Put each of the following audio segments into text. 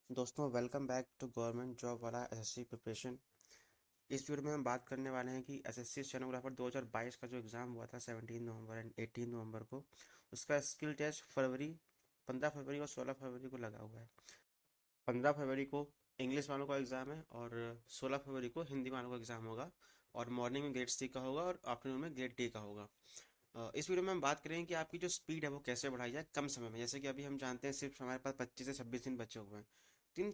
दोस्तों welcome back to government job वाला SSC preparation. इस वीडियो में हम बात करने वाले हैं कि एसएससी स्टेनोग्राफर 2022 का जो एग्ज़ाम हुआ था 17 नवंबर एंड 18 नवंबर को, उसका स्किल टेस्ट फरवरी 15 फरवरी और 16 फरवरी को लगा हुआ है। 15 फरवरी को इंग्लिश वालों का एग्ज़ाम है और 16 फरवरी को हिंदी वालों का एग्ज़ाम होगा। और मॉर्निंग में ग्रेड सी का होगा और आफ्टरनून में ग्रेड डी का होगा। इस वीडियो में हम बात करेंगे कि आपकी जो स्पीड है वो कैसे बढ़ाई जाए कम समय में। जैसे कि अभी हम जानते हैं सिर्फ हमारे पास 25 से 26 दिन बचे हुए हैं।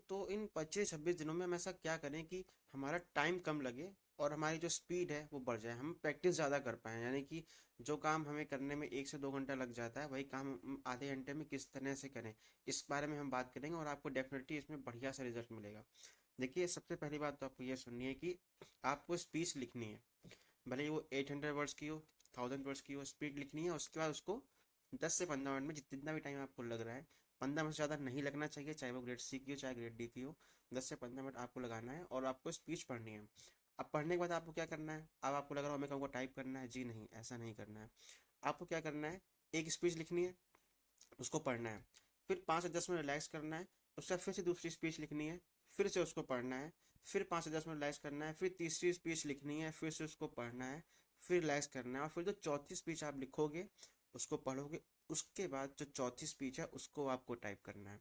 तो इन 25 से 26 दिनों में हम ऐसा क्या करें कि हमारा टाइम कम लगे और हमारी जो स्पीड है वो बढ़ जाए, हम प्रैक्टिस ज़्यादा कर पाएँ। यानी कि जो काम हमें करने में 1 से 2 घंटा लग जाता है, वही काम हम आधे घंटे में किस तरह से करें, इस बारे में हम बात करेंगे और आपको डेफिनेटली इसमें बढ़िया सा रिजल्ट मिलेगा। देखिए, सबसे पहली बात तो आपको ये सुननी है कि आपको स्पीच लिखनी है। भले ही वो 800 वर्ड्स की हो, 1000 वर्ड्स की हो, स्पीड लिखनी है। उसके बाद उसको 10 से 15 मिनट में जितना भी टाइम आपको लग रहा है, 15 मिनट से ज़्यादा नहीं लगना चाहिए, चाहे वो ग्रेड सी की हो चाहे ग्रेड डी की हो। 10 से 15 मिनट आपको लगाना है और आपको स्पीच पढ़नी है। अब पढ़ने के बाद आपको क्या करना है? अब आपको लग रहा हो हमें कहूँगा टाइप करना है, जी नहीं, ऐसा नहीं करना है। आपको क्या करना है, एक स्पीच लिखनी है, उसको पढ़ना है, फिर 5 से 10 मिनट रिलैक्स करना है, उसके बाद फिर से दूसरी स्पीच लिखनी है, फिर से उसको पढ़ना है, फिर 5 से 10 मिनट रिलैक्स करना है, फिर तीसरी स्पीच लिखनी है, फिर से उसको पढ़ना है, फिर रिलैक्स करना है, और फिर जो चौथी स्पीच आप लिखोगे उसको पढ़ोगे। उसके बाद जो चौथी स्पीच है उसको आपको टाइप करना है।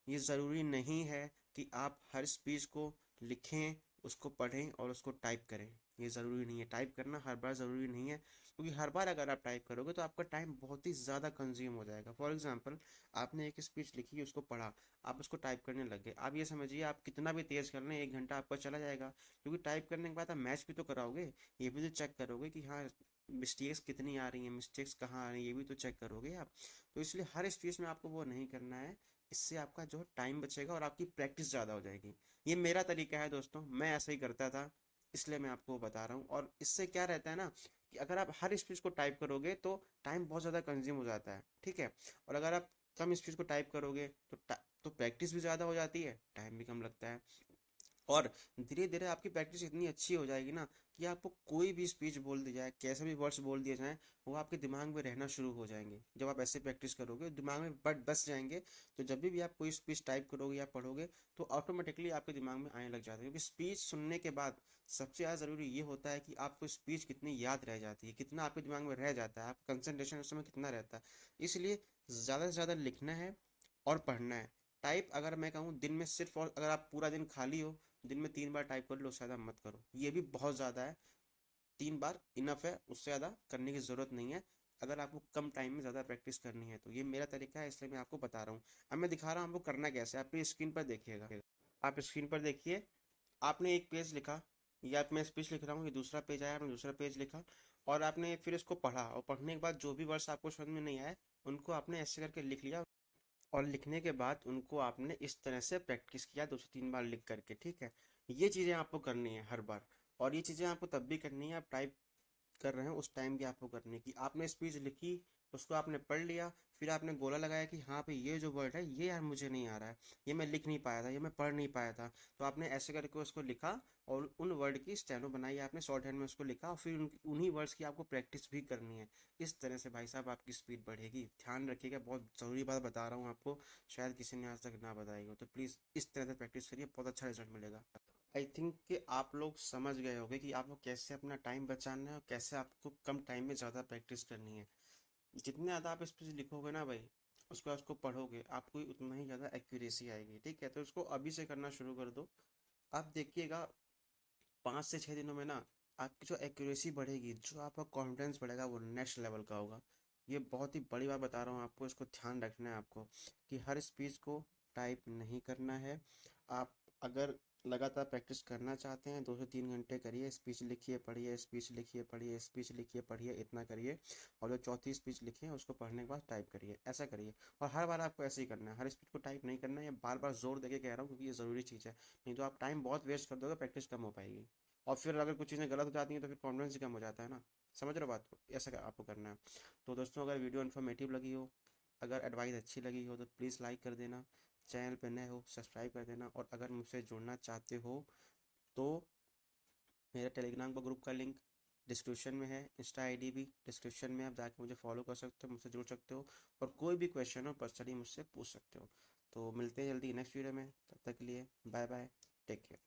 ये ज़रूरी नहीं है कि आप हर स्पीच को लिखें, उसको पढ़ें और उसको टाइप करें। ये ज़रूरी नहीं है, टाइप करना हर बार ज़रूरी नहीं है, क्योंकि हर बार अगर आप टाइप करोगे तो आपका टाइम बहुत ही ज़्यादा कंज्यूम हो जाएगा। फॉर एग्जांपल, आपने एक स्पीच लिखी, उसको पढ़ा, आप उसको टाइप करने लग गए। आप ये समझिए आप कितना भी तेज़ कर लें 1 घंटा आपका चला जाएगा, क्योंकि टाइप करने के बाद आप मैच भी तो कराओगे, ये भी तो चेक करोगे कि हाँ मिस्टेक्स कितनी आ रही हैं, मिस्टेक्स कहाँ आ रही हैं, ये भी तो चेक करोगे आप। तो इसलिए हर स्पीच में आपको वो नहीं करना है। इससे आपका जो टाइम बचेगा और आपकी प्रैक्टिस ज़्यादा हो जाएगी। ये मेरा तरीका है दोस्तों, मैं ऐसा ही करता था, इसलिए मैं आपको बता रहा हूँ। और इससे क्या रहता है ना कि अगर आप हर स्पीच को टाइप करोगे तो टाइम बहुत ज़्यादा कंज्यूम हो जाता है, ठीक है। और अगर आप कम स्पीच को टाइप करोगे तो प्रैक्टिस भी ज़्यादा हो जाती है, टाइम भी कम लगता है। और धीरे धीरे आपकी प्रैक्टिस इतनी अच्छी हो जाएगी ना कि आपको कोई भी स्पीच बोल दी जाए, कैसे भी वर्ड्स बोल दिए जाएं, वो आपके दिमाग में रहना शुरू हो जाएंगे। जब आप ऐसे प्रैक्टिस करोगे दिमाग में बट बस जाएंगे। तो जब भी आप कोई स्पीच टाइप करोगे या पढ़ोगे तो ऑटोमेटिकली आपके दिमाग में आने लग जाता है, क्योंकि स्पीच सुनने के बाद सबसे ज़्यादा ज़रूरी ये होता है कि आपको स्पीच कितनी याद रह जाती है, कितना आपके दिमाग में रह जाता है, आपका कंसंट्रेशन उस समय कितना रहता है। इसलिए ज़्यादा से ज़्यादा लिखना है और पढ़ना है। टाइप अगर मैं कहूँ दिन में सिर्फ, और अगर आप पूरा दिन खाली हो, दिन में 3 बार टाइप कर लो, उससे ज़्यादा मत करो, ये भी बहुत ज़्यादा है। 3 बार इनफ है, उससे ज़्यादा करने की ज़रूरत नहीं है अगर आपको कम टाइम में ज़्यादा प्रैक्टिस करनी है। तो ये मेरा तरीका है, इसलिए मैं आपको बता रहा हूँ। अब मैं दिखा रहा हूँ आपको करना कैसे है, आप अपनी स्क्रीन पर देखिएगा। आप स्क्रीन पर देखिए, आपने एक पेज लिखा, या मैं स्पीच लिख रहा हूँ, ये दूसरा पेज आया, आपने दूसरा पेज लिखा, और आपने फिर इसको पढ़ा, और पढ़ने के बाद जो भी वर्ड्स आपको समझ में नहीं आए उनको आपने ऐसे करके लिख लिया। और लिखने के बाद उनको आपने इस तरह से प्रैक्टिस किया 2 से 3 बार लिख करके, ठीक है। ये चीज़ें आपको करनी है हर बार। और ये चीज़ें आपको तब भी करनी है आप टाइप कर रहे हैं उस टाइम की आपको करनी है कि आपने स्पीच लिखी, उसको आपने पढ़ लिया, फिर आपने गोला लगाया कि हाँ भाई ये जो वर्ड है ये यार मुझे नहीं आ रहा है, ये मैं लिख नहीं पाया था, ये मैं पढ़ नहीं पाया था। तो आपने ऐसे करके उसको लिखा और उन वर्ड की स्टेनो बनाई, आपने शॉर्ट हैंड में उसको लिखा, और फिर उन्हीं वर्ड्स की आपको प्रैक्टिस भी करनी है। इस तरह से भाई साहब आपकी स्पीड बढ़ेगी। ध्यान रखिएगा, बहुत ज़रूरी बात बता रहा हूँ आपको, शायद किसी ने आज तक ना बताई हो। तो प्लीज़ इस तरह से प्रैक्टिस करिए, बहुत अच्छा रिजल्ट मिलेगा। आई थिंक कि आप लोग समझ गए होंगे कि आपको कैसे अपना टाइम बचाना है और कैसे आपको कम टाइम में ज़्यादा प्रैक्टिस करनी है। जितने ज़्यादा आप स्पीच लिखोगे ना भाई, उसके बाद उसको पढ़ोगे, आपको उतना ही ज़्यादा एक्यूरेसी आएगी, ठीक है। तो इसको अभी से करना शुरू कर दो। आप देखिएगा 5 से 6 दिनों में ना आपकी जो एक्यूरेसी बढ़ेगी, जो आपका कॉन्फिडेंस बढ़ेगा, वो नेक्स्ट लेवल का होगा। ये बहुत ही बड़ी बात बता रहा हूँ आपको, इसको ध्यान रखना है आपको कि हर स्पीच को टाइप नहीं करना है। आप अगर लगातार प्रैक्टिस करना चाहते हैं 2 से 3 घंटे करिए, स्पीच लिखिए पढ़िए, स्पीच लिखिए पढ़िए, स्पीच लिखिए पढ़िए, इतना करिए। और जो चौथी स्पीच लिखिए उसको पढ़ने के बाद टाइप करिए, ऐसा करिए। और हर बार आपको ऐसे ही करना है, हर स्पीच को टाइप नहीं करना है। ये बार बार जोर देके कह रहा हूँ क्योंकि ये ज़रूरी चीज़ है। नहीं तो आप टाइम बहुत वेस्ट कर दोगे, प्रैक्टिस कम हो पाएगी। और फिर अगर कुछ चीज़ें गलत हो जाती हैं तो फिर कॉन्फिडेंस ही कम हो जाता है ना। समझ रहे हो बात को? ऐसा आपको करना है। तो दोस्तों, अगर वीडियो इन्फॉर्मेटिव लगी हो, अगर एडवाइस अच्छी लगी हो, तो प्लीज़ लाइक कर देना। चैनल पे नए हो सब्सक्राइब कर देना। और अगर मुझसे जुड़ना चाहते हो तो मेरा टेलीग्राम का ग्रुप का लिंक डिस्क्रिप्शन में है, इंस्टा आईडी भी डिस्क्रिप्शन में, आप जाके मुझे फॉलो कर सकते हो, मुझसे जुड़ सकते हो। और कोई भी क्वेश्चन हो पर्सनली मुझसे पूछ सकते हो। तो मिलते हैं जल्दी नेक्स्ट वीडियो में, तब तक के लिए बाय बाय, टेक केयर।